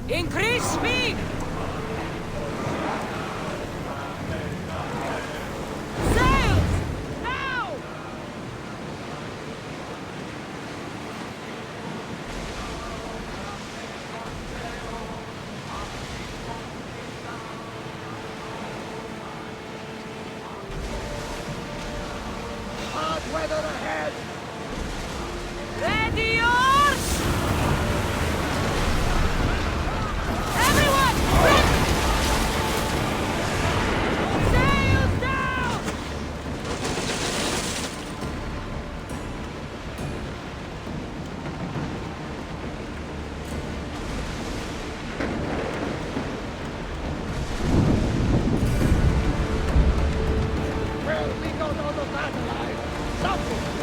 Increase speed! Sails! Now! Hard weather ahead! Ready yours! Everyone! Quick! Sails down! Well, we got out of that alive. Something!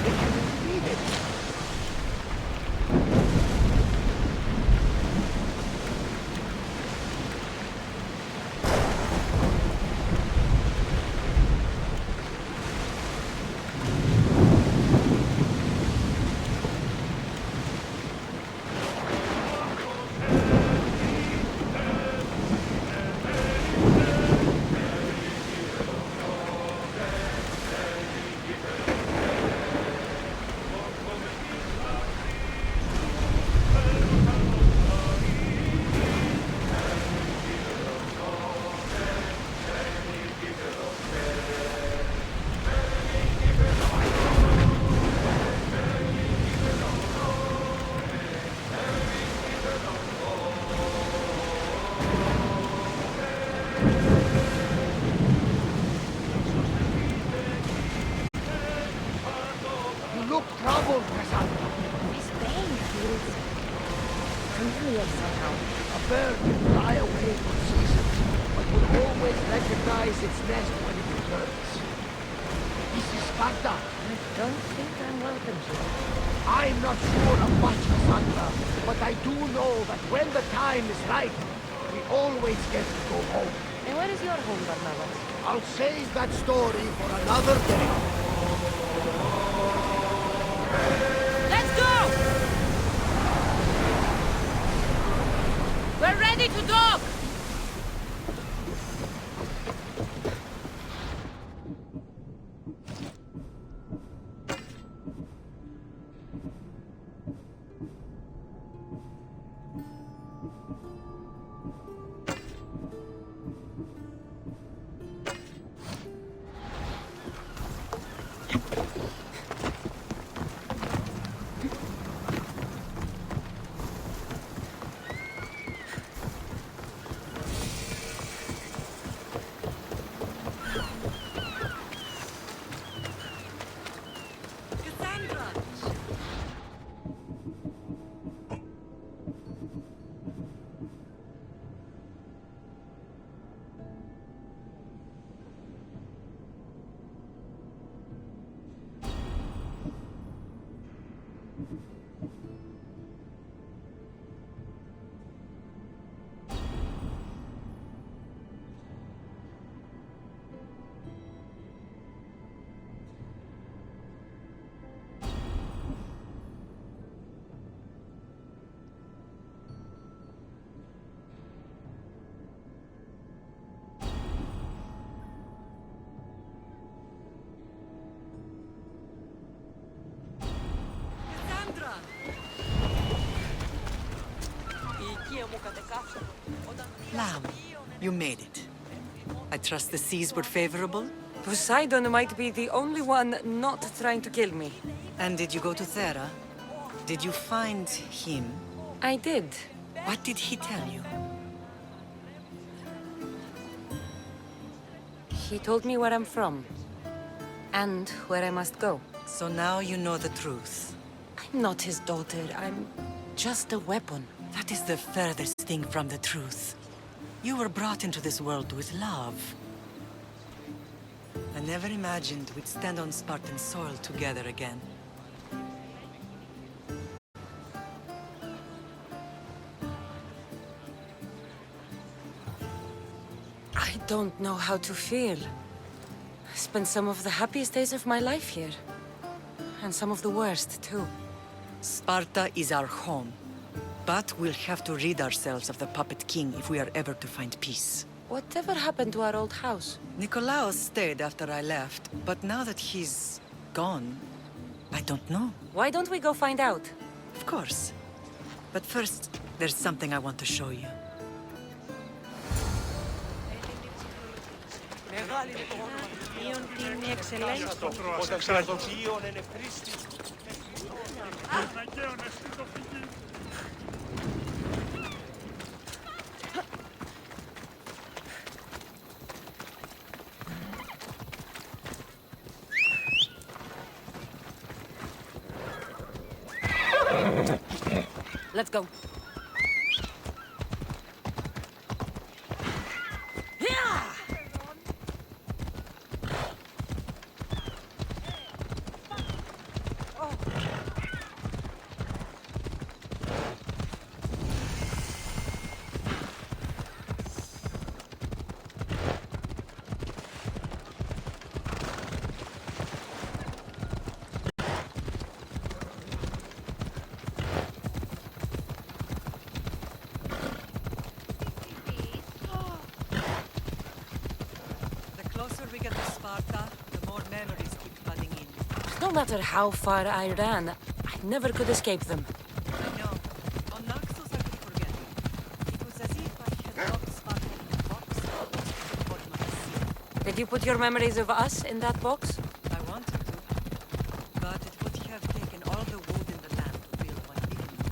They can't read it. You look troubled, Cassandra. This pain feels familiar somehow. A bird can fly away for seasons, but will always recognize its nest when it returns. This is Sparta. I don't think I'm welcome here. I'm not sure of much, Cassandra, but I do know that when the time is right, we always get to go home. And where is your home, Barnabas? I'll save that story for another day. Let's go! We're ready to dock! Cassandra! Cassandra! Lamb, you made it. I trust the seas were favorable? Poseidon might be the only one not trying to kill me. And did you go to Thera? Did you find him? I did. What did he tell you? He told me where I'm from. And where I must go. So now you know the truth. I'm not his daughter. I'm just a weapon. That is the furthest thing from the truth. You were brought into this world with love. I never imagined we'd stand on Spartan soil together again. I don't know how to feel. I spent some of the happiest days of my life here. And some of the worst, too. Sparta is our home. But we'll have to rid ourselves of the puppet king if we are ever to find peace. Whatever happened to our old house? Nikolaos stayed after I left, but now that he's gone, I don't know. Why don't we go find out? Of course. But first, there's something I want to show you. Let's go. The closer we get to Sparta, the more memories keep flooding in. No matter how far I ran, I never could escape them. I know. On Naxos I could forget. It was as if I had locked Sparta in a box at the bottom of the sea. Did you put your memories of us in that box? I wanted to, but it would have taken all the wood in the land to build one big enough.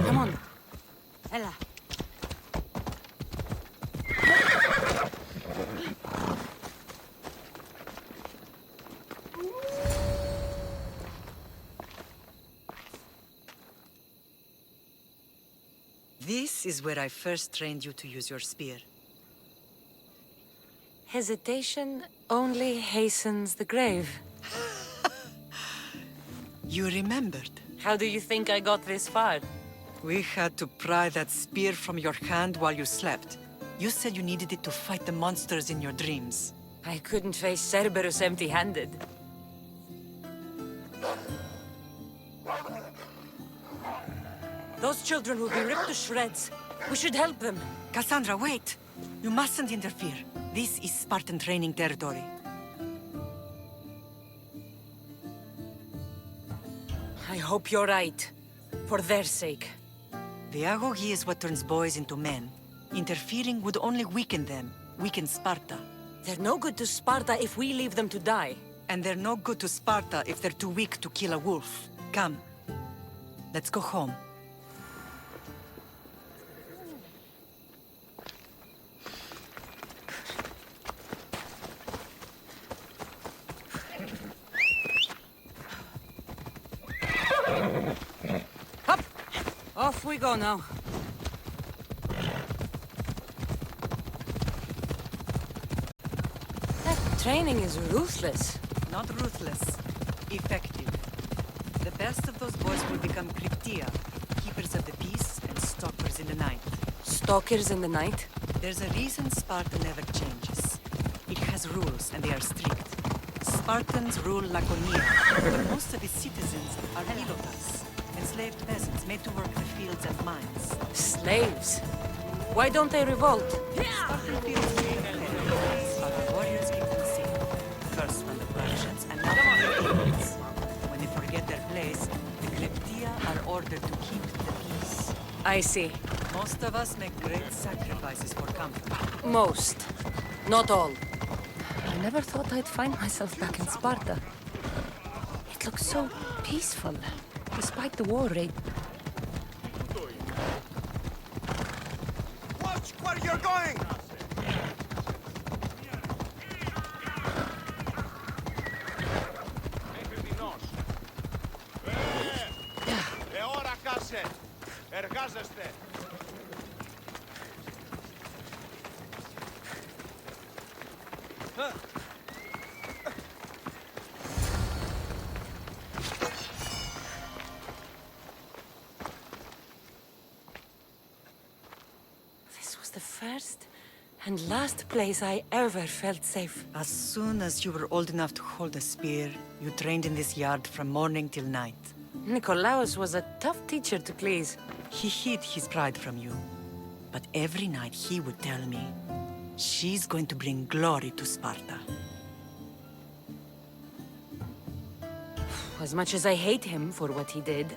Come on. Ella. This is where I first trained you to use your spear. Hesitation only hastens the grave. You remembered. How do you think I got this far? We had to pry that spear from your hand while you slept. You said you needed it to fight the monsters in your dreams. I couldn't face Cerberus empty-handed. Those children will be ripped to shreds. We should help them. Cassandra, wait! You mustn't interfere. This is Spartan training territory. I hope you're right. For their sake. The agogi is what turns boys into men. Interfering would only weaken them, weaken Sparta. They're no good to Sparta if we leave them to die. And they're no good to Sparta if they're too weak to kill a wolf. Come. Let's go home. Up! Off we go now. That training is ruthless. Not ruthless. Effective. The best of those boys will become Cryptia, keepers of the peace and stalkers in the night. Stalkers in the night? There's a reason Sparta never changes. It has rules, and they are strict. Spartans rule Laconia, but most of its citizens are ilotas, enslaved peasants made to work the fields and mines. Slaves. Why don't they revolt? Spartan fields became fair, but our warriors keep them safe. First from the Persians, and now from the Athenians. When they forget their place, the Cryptia are ordered to keep the peace. I see. Most of us make great sacrifices for comfort. Most. Not all. I never thought I'd find myself back in Sparta. It looks so peaceful, despite the war rate. Watch where you're going! Εώρα κάσε! Εργάζεστε! This was the first and last place I ever felt safe. As soon as you were old enough to hold a spear, you trained in this yard from morning till night. Nikolaos was a tough teacher to please. He hid his pride from you. But every night he would tell me, she's going to bring glory to Sparta. As much as I hate him for what he did,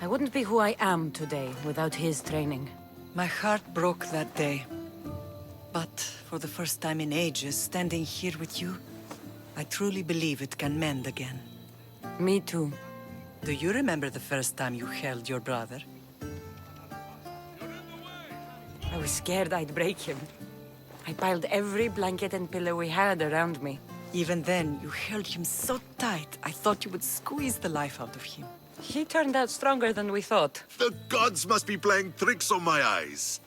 I wouldn't be who I am today without his training. My heart broke that day. But for the first time in ages, standing here with you, I truly believe it can mend again. Me too. Do you remember the first time you held your brother? I was scared I'd break him. I piled every blanket and pillow we had around me. Even then, you held him so tight, I thought you would squeeze the life out of him. He turned out stronger than we thought. The gods must be playing tricks on my eyes.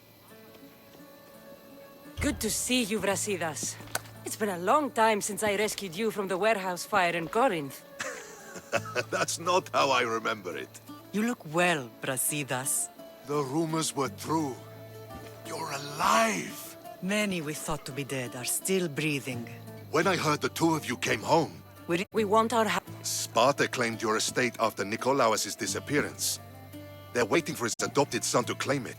Good to see you, Brasidas. It's been a long time since I rescued you from the warehouse fire in Corinth. That's not how I remember it. You look well, Brasidas. The rumors were true. You're alive! Many we thought to be dead are still breathing. When I heard the two of you came home, We want our Sparta claimed your estate after Nikolaos' disappearance. They're waiting for his adopted son to claim it.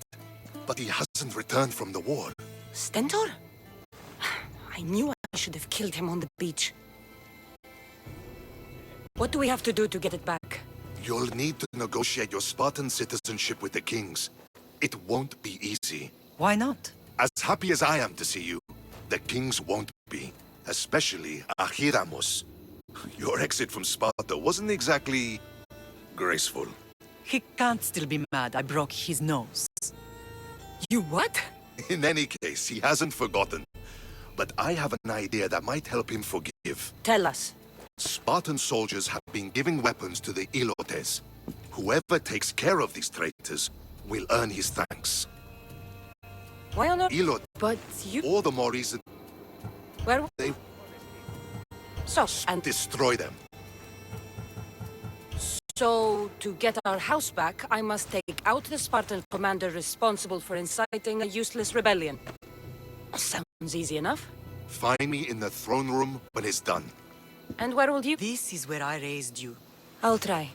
But he hasn't returned from the war. Stentor? I knew I should have killed him on the beach. What do we have to do to get it back? You'll need to negotiate your Spartan citizenship with the kings. It won't be easy. Why not? As happy as I am to see you, the kings won't be. Especially Ahiramos. Your exit from Sparta wasn't exactly graceful. He can't still be mad I broke his nose. You what? In any case, he hasn't forgotten. But I have an idea that might help him forgive. Tell us. Spartan soldiers have been giving weapons to the Ilotes. Whoever takes care of these traitors will earn his thanks. Why on earth? Ilot, But you... all the more reason Where... they So, and destroy them. so, to get our house back, I must take out the Spartan commander responsible for inciting a useless rebellion. Sounds easy enough. Find me in the throne room when it's done. And where will you... This is where I raised you. I'll try.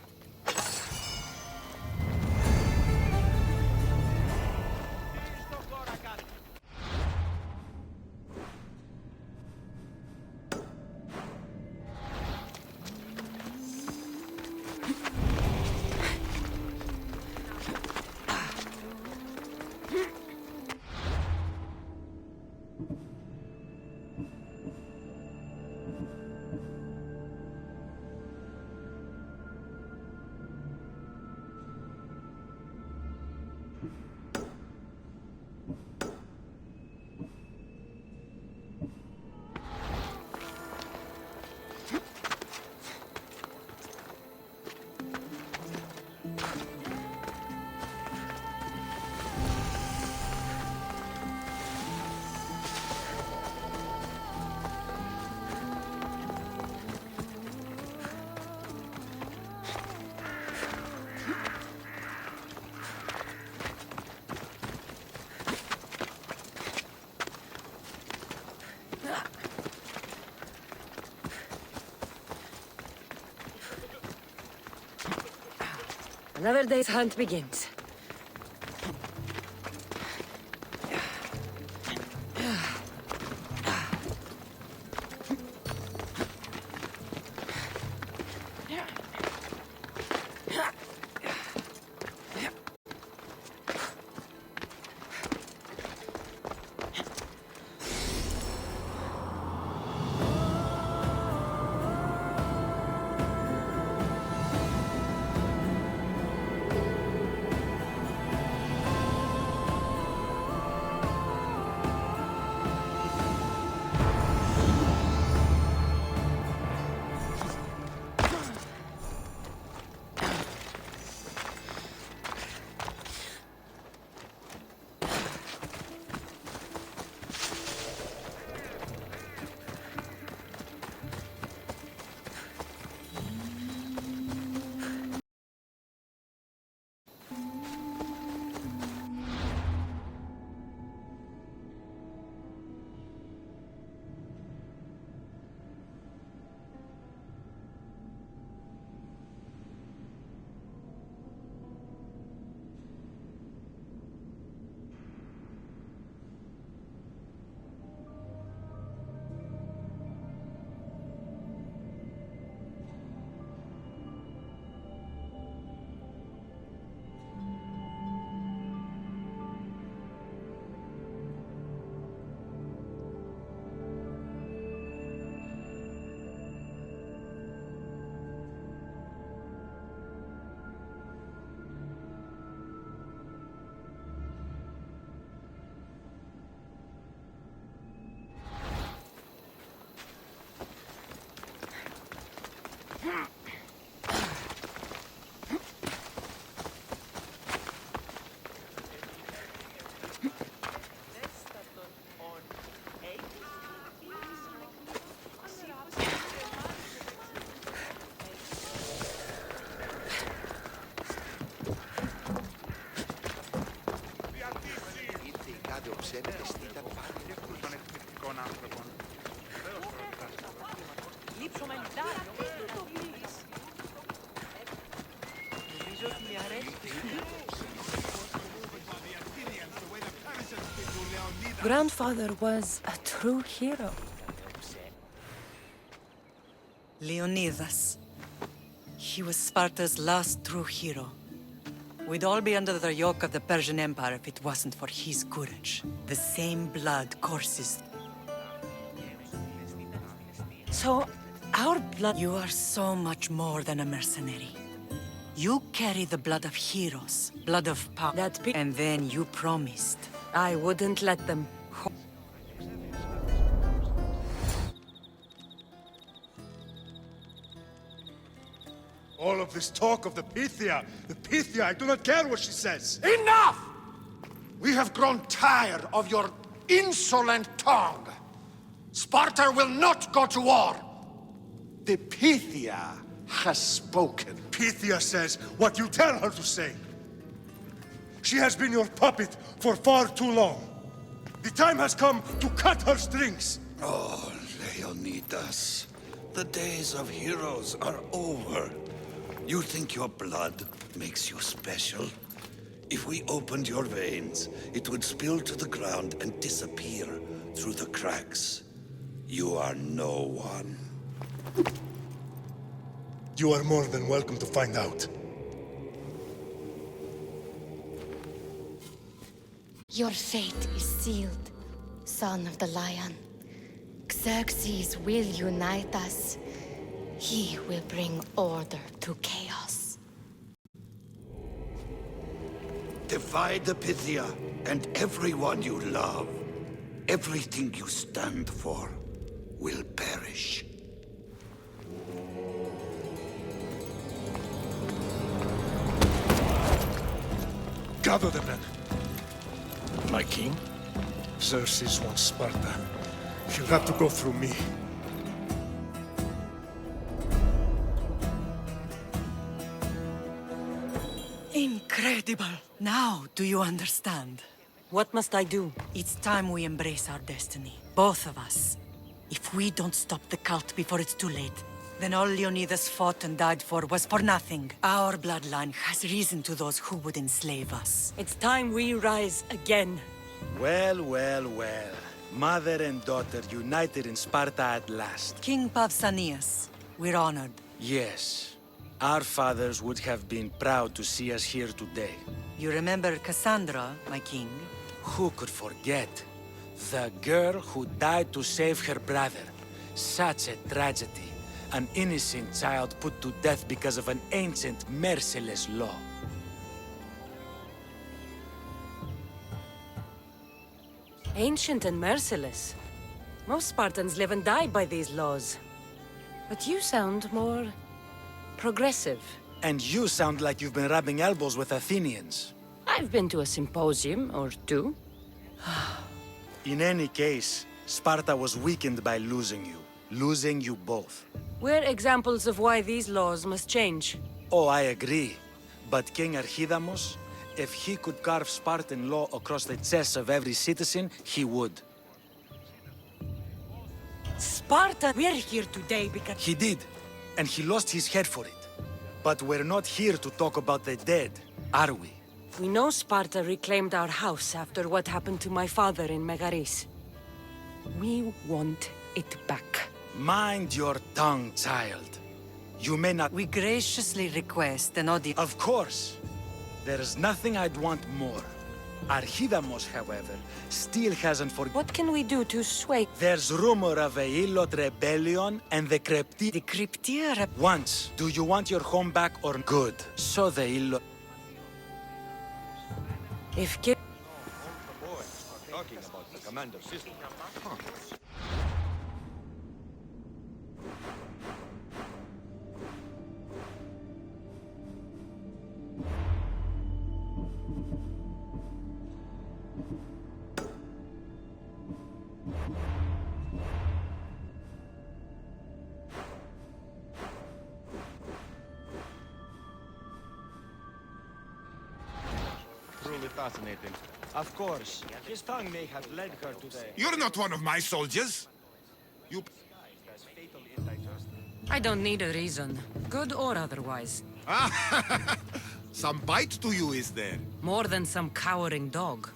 Another day's hunt begins. Grandfather was a true hero. Leonidas. He was Sparta's last true hero. We'd all be under the yoke of the Persian Empire if it wasn't for his courage. The same blood courses. So, our blood... You are so much more than a mercenary. You carry the blood of heroes, blood of power. And then you promised. I wouldn't let them. All of this talk of the Pythia, I do not care what she says. Enough! We have grown tired of your insolent tongue. Sparta will not go to war. The Pythia has spoken. Pythia says what you tell her to say. She has been your puppet for far too long. The time has come to cut her strings. Oh, Leonidas. The days of heroes are over. You think your blood makes you special? If we opened your veins, it would spill to the ground and disappear through the cracks. You are no one. You are more than welcome to find out. Your fate is sealed, son of the lion. Xerxes will unite us. He will bring order to chaos. Divide the Pythia and everyone you love. Everything you stand for will perish. Gather the men. My king? Xerxes wants Sparta. She'll have to go through me. Incredible! Now, do you understand? What must I do? It's time we embrace our destiny. Both of us. If we don't stop the cult before it's too late, then all Leonidas fought and died for was for nothing. Our bloodline has reason to those who would enslave us. It's time we rise again. Well, well, well. Mother and daughter united in Sparta at last. King Pausanias, we're honored. Yes. Our fathers would have been proud to see us here today. You remember Cassandra, my king? Who could forget? The girl who died to save her brother. Such a tragedy. An innocent child put to death because of an ancient, merciless law. Ancient and merciless. Most Spartans live and die by these laws. But you sound more... progressive. And you sound like you've been rubbing elbows with Athenians. I've been to a symposium or two. In any case, Sparta was weakened by losing you. Losing you both. We're examples of why these laws must change. Oh, I agree. But King Archidamos, if he could carve Spartan law across the chests of every citizen, he would. Sparta! We're here today because... He did, and he lost his head for it. But we're not here to talk about the dead, are we? We know Sparta reclaimed our house after what happened to my father in Megaris. We want it back. Mind your tongue, child. You may not... We graciously request an audience. Of course. There's nothing I'd want more. Archidamos, however, still hasn't forgotten. What can we do to sway... There's rumor of a Illot rebellion and the Crypti... The Cryptia... Once, do you want your home back or... Good. So the Illot... If... Talking about the commando system. Truly fascinating. Of course. His tongue may have led her to the... You're not one of my soldiers. You... I don't need a reason, good or otherwise. Some bite to you, is there? More than some cowering dog.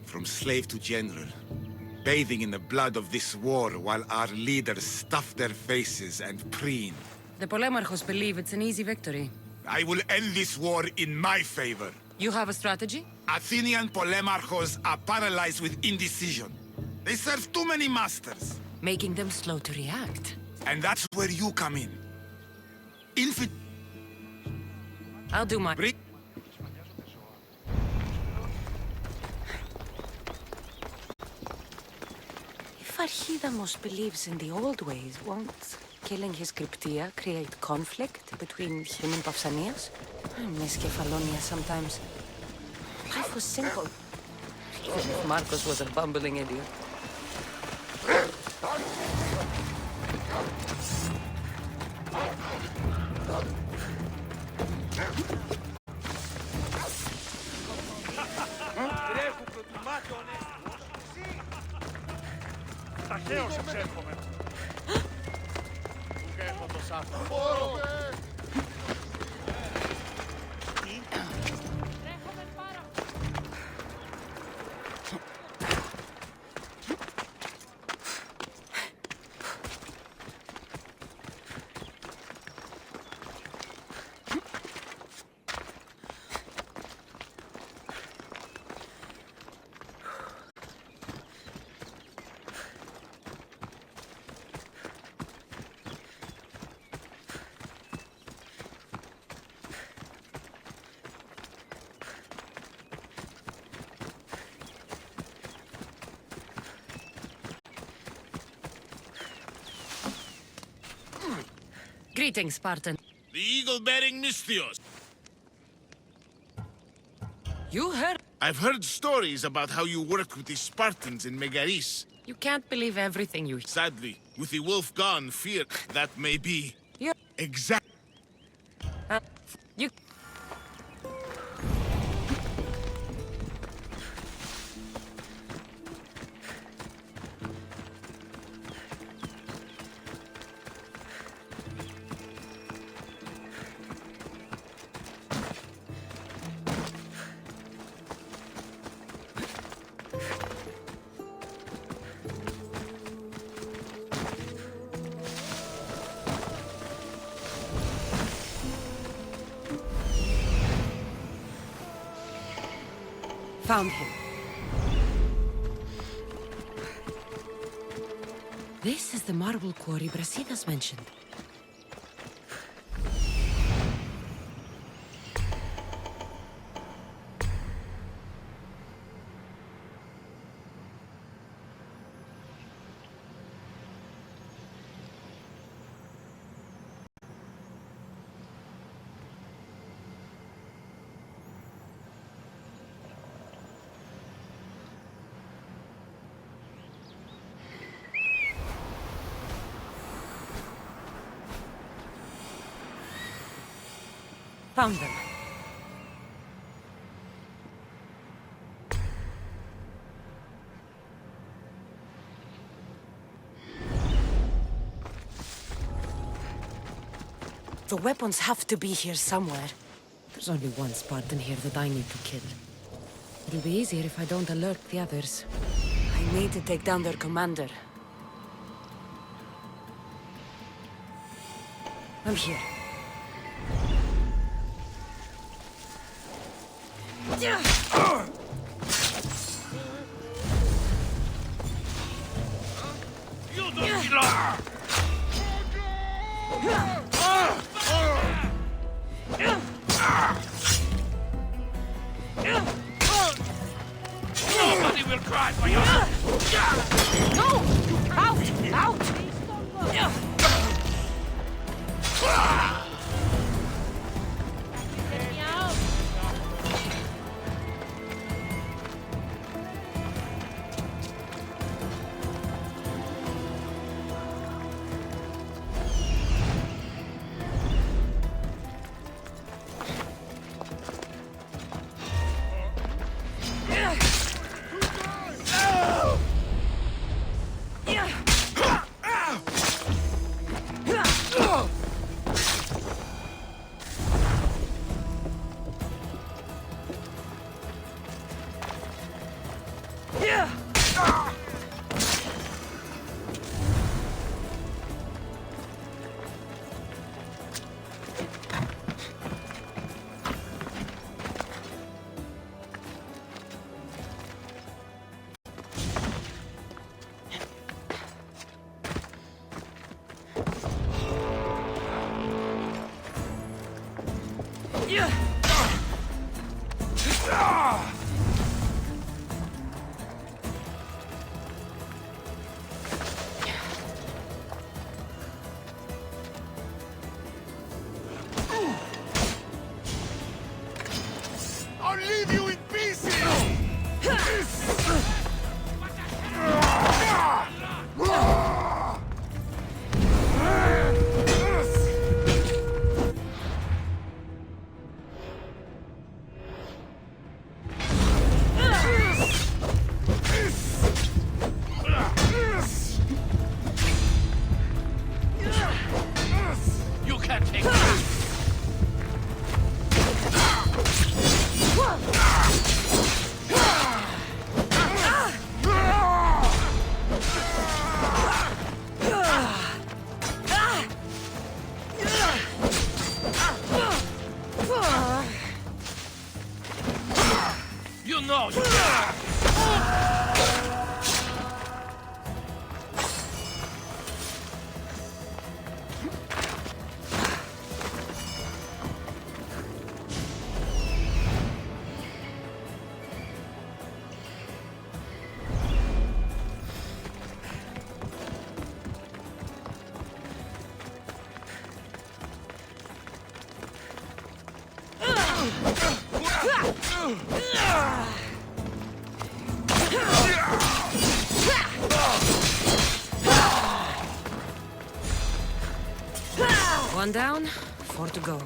From slave to general, bathing in the blood of this war while our leaders stuff their faces and preen. The Polemarchos believe it's an easy victory. I will end this war in my favor. You have a strategy? Athenian Polemarchos are paralyzed with indecision. They serve too many masters. Making them slow to react. And that's where you come in. Infid... I'll do my... Bri- If Archidamos believes in the old ways, won't killing his Cryptia create conflict between him and Pausanias? I miss Kefalonia sometimes. Life was simple. Even if Marcos was a bumbling idiot. Ταχαίως εξέρχομαι. Του καίχω το σάφο. Greetings, Spartan. The eagle-bearing Misthios. You heard? I've heard stories about how you worked with the Spartans in Megaris. You can't believe everything you... Sadly, with the wolf gone, fear that may be... Yeah. Exact... You... Found him. This is the marble quarry Brasidas mentioned. Found them. The weapons have to be here somewhere. There's only one Spartan here that I need to kill. It'll be easier if I don't alert the others. I need to take down their commander. I'm here. You don't belong! Nobody will cry for you! No! Out! Out! I'll leave you in pieces! You can't take this! You know you can't! One down, 4 to go.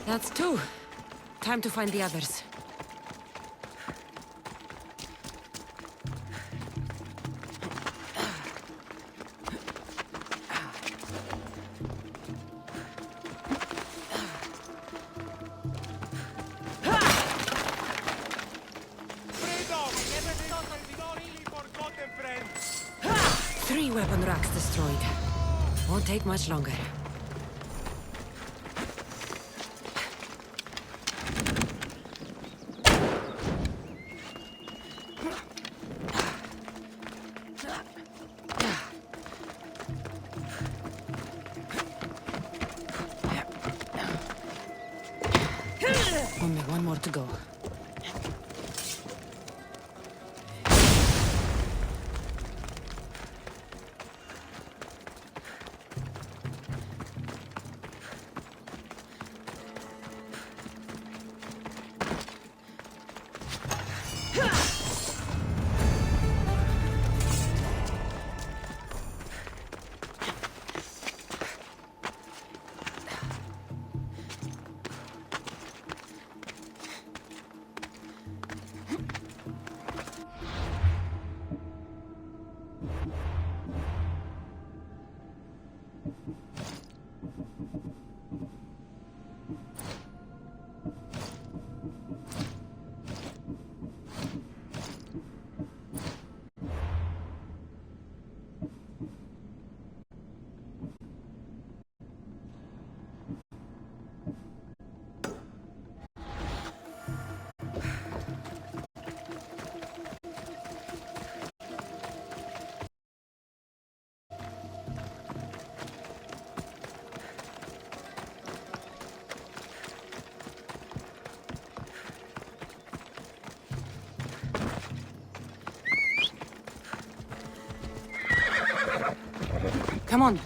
That's 2. Time to find the others. Freedom! Never thought I'd be all really forgotten, friend! 3 weapon racks destroyed. Won't take much longer. Only 1 more to go. Come on.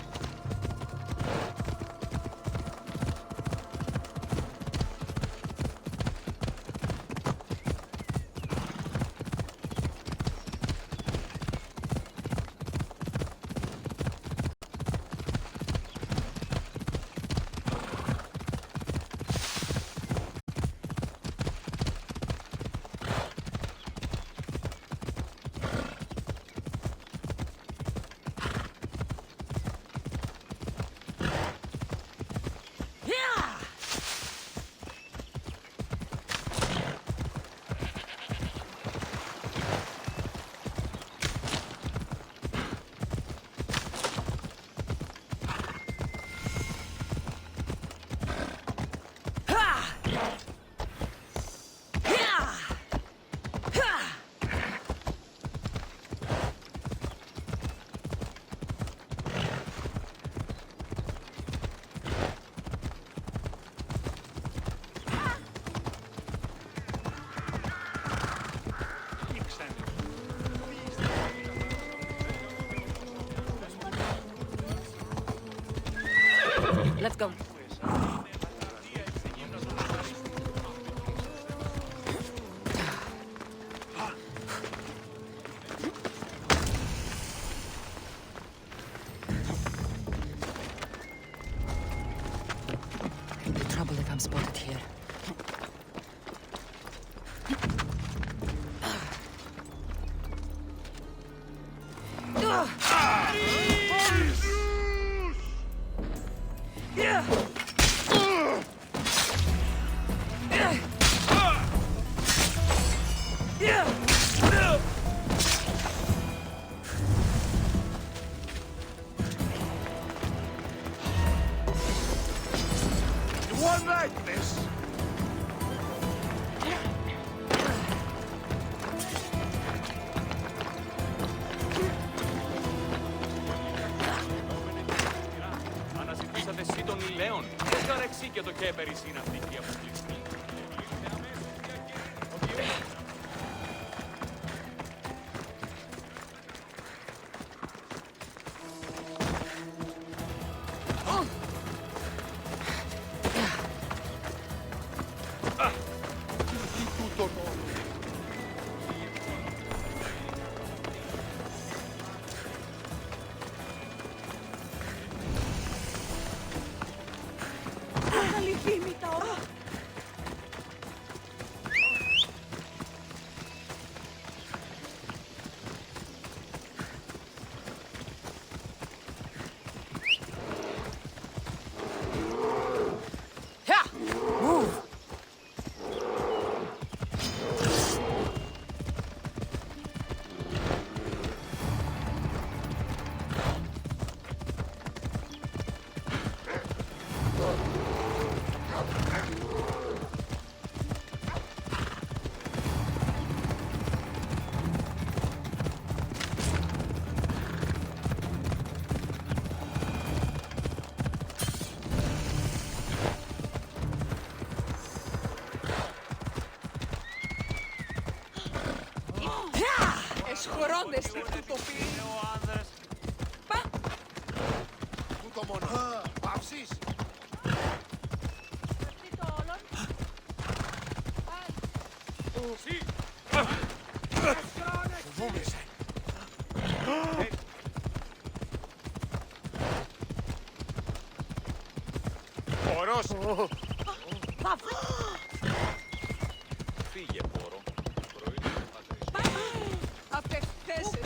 Let's go. Trouble if I'm spotted here. One like this. Αναζητούσατε εσύ των ηλαίων. Δεν καρεξί και το κέπερι συναυτική αποκλειστή. Εσχωρώνεστε του τοπίου. Πα! Τούτο μόνο. Παύσεις. Φοβούμαι σε. Ωρός. Φύγε, πόρο. Απεχθέσαι.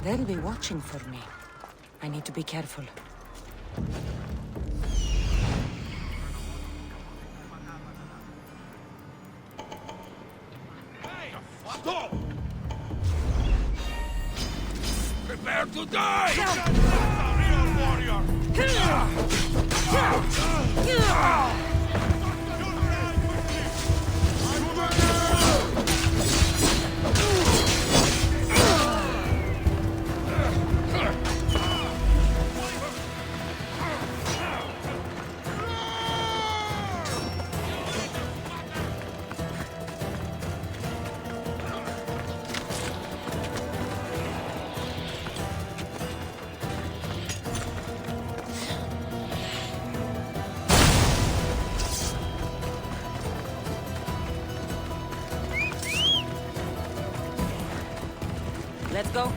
They'll be watching for me. I need to be careful. Stop! Prepare to die! Real warrior! Let's go.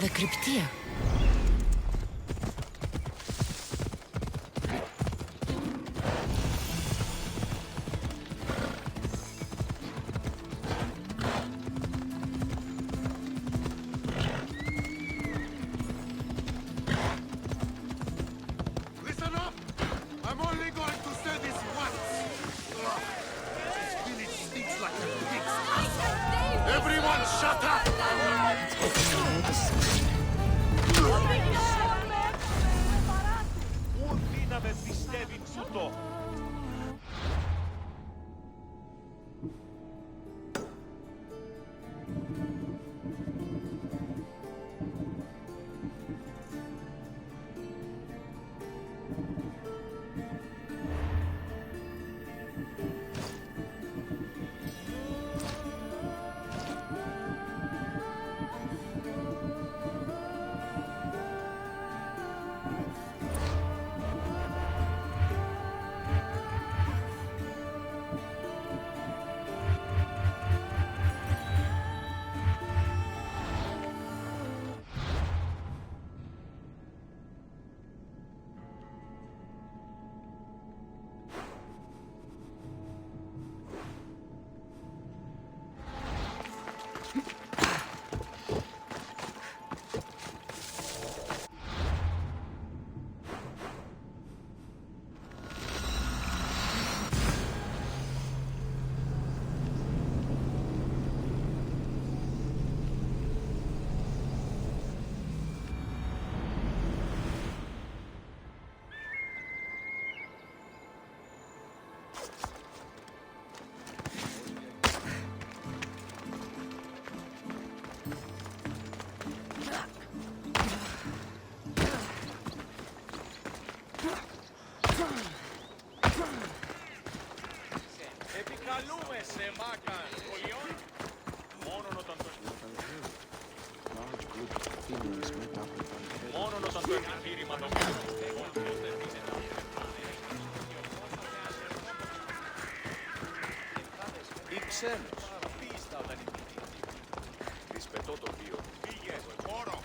The Cryptia. Listen up! I'm only going to say this once. This village stinks like a pig's. Everyone shut up! Ούτε να με πιστεύει ξούτο. Καλούμεσαι, μάκα. Σχολιών. Μόνον όταν το... Μόνον όταν το επιχείρημα το κάνω. Ή ξένος. Πίστα όταν ρισπετώ το βίο. Πήγε, χώρο.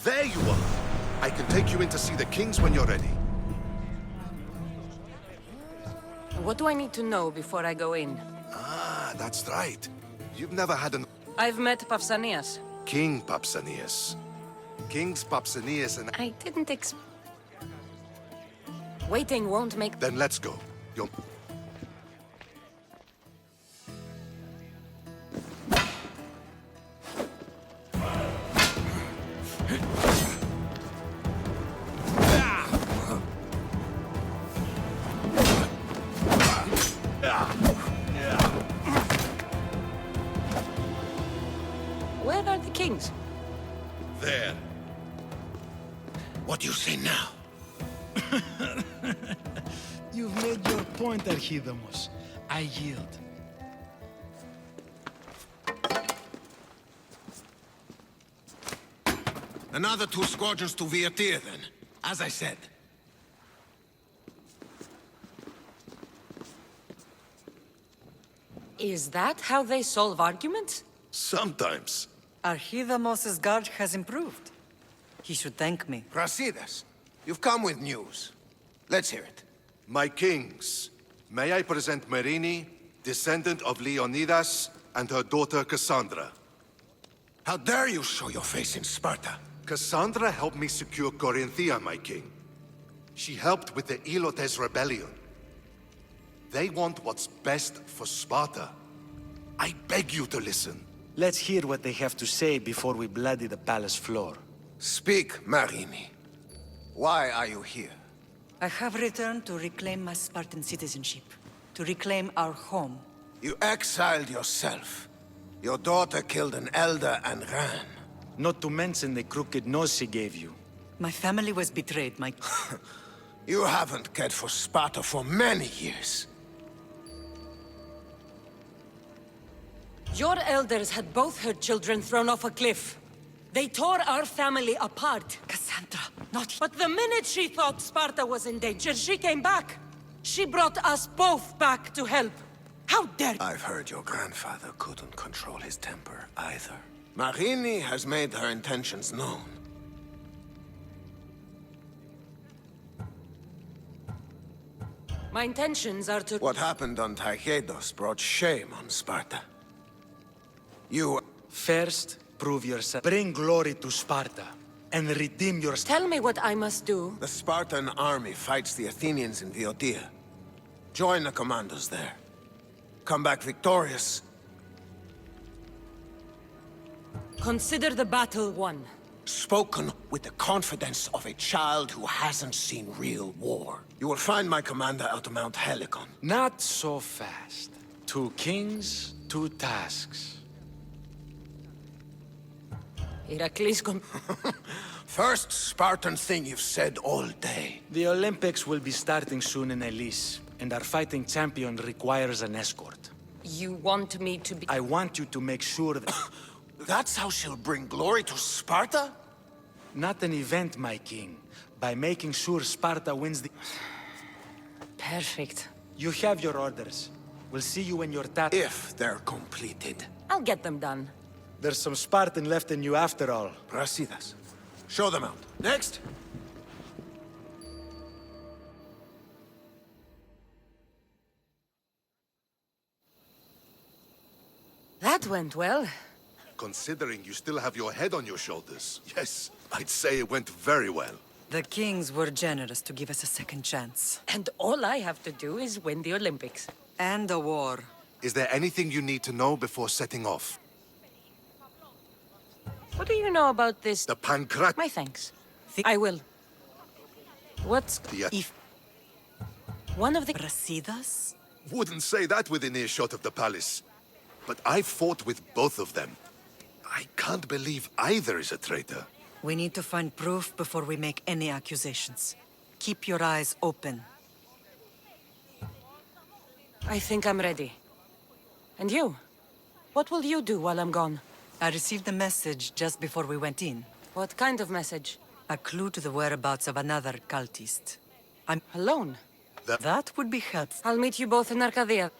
There you are! I can take you in to see the kings when you're ready. What do I need to know before I go in? Ah, that's right. You've never had an... I've met Pausanias. King Pausanias. Kings Pausanias and... I didn't Waiting won't make... Then let's go. You're... Where are the kings? There. What do you say now? You've made your point, Archidamos. I yield. Another 2 squadrons to Viatir, then. As I said. Is that how they solve arguments? Sometimes. Archidamos's guard has improved. He should thank me. Brasidas, you've come with news. Let's hear it. My kings, may I present Marini, descendant of Leonidas, and her daughter Cassandra. How dare you show your face in Sparta? Cassandra helped me secure Corinthia, my king. She helped with the Ilotes rebellion. They want what's best for Sparta. I beg you to listen. Let's hear what they have to say before we bloody the palace floor. Speak, Marini. Why are you here? I have returned to reclaim my Spartan citizenship, to reclaim our home. You exiled yourself. Your daughter killed an elder and ran. Not to mention the crooked nose she gave you. My family was betrayed, my... You haven't cared for Sparta for many years. Your elders had both her children thrown off a cliff. They tore our family apart. Cassandra, not... But the minute she thought Sparta was in danger, she came back. She brought us both back to help. How dare... I've heard your grandfather couldn't control his temper either. Marini has made her intentions known. My intentions are to... What happened on Taygedos brought shame on Sparta. You... First, prove yourself. Bring glory to Sparta, and redeem yourself. Tell me what I must do. The Spartan army fights the Athenians in Viotia. Join the commandos there. Come back victorious. Consider the battle won. Spoken with the confidence of a child who hasn't seen real war. You will find my commander at Mount Helicon. Not so fast. 2 kings, 2 tasks. Heracles First Spartan thing you've said all day. The Olympics will be starting soon in Elise, and our fighting champion requires an escort. You want me to be... I want you to make sure that... That's how she'll bring glory to Sparta? Not an event, my king. By making sure Sparta wins the... Perfect. You have your orders. We'll see you when you're If they're completed. I'll get them done. There's some Spartan left in you after all. Brasidas. Show them out. Next! That went well. Considering you still have your head on your shoulders, yes, I'd say it went very well. The kings were generous to give us a second chance. And all I have to do is win the Olympics. And a war. Is there anything you need to know before setting off? What do you know about this? The Pancrat... My thanks. I will. What's... If One of the... Rasidas? Wouldn't say that within earshot of the palace. But I fought with both of them. I can't believe either is a traitor. We need to find proof before we make any accusations. Keep your eyes open. I think I'm ready. And you? What will you do while I'm gone? I received a message just before we went in. What kind of message? A clue to the whereabouts of another cultist. I'm alone. That would be helpful. I'll meet you both in Arcadia.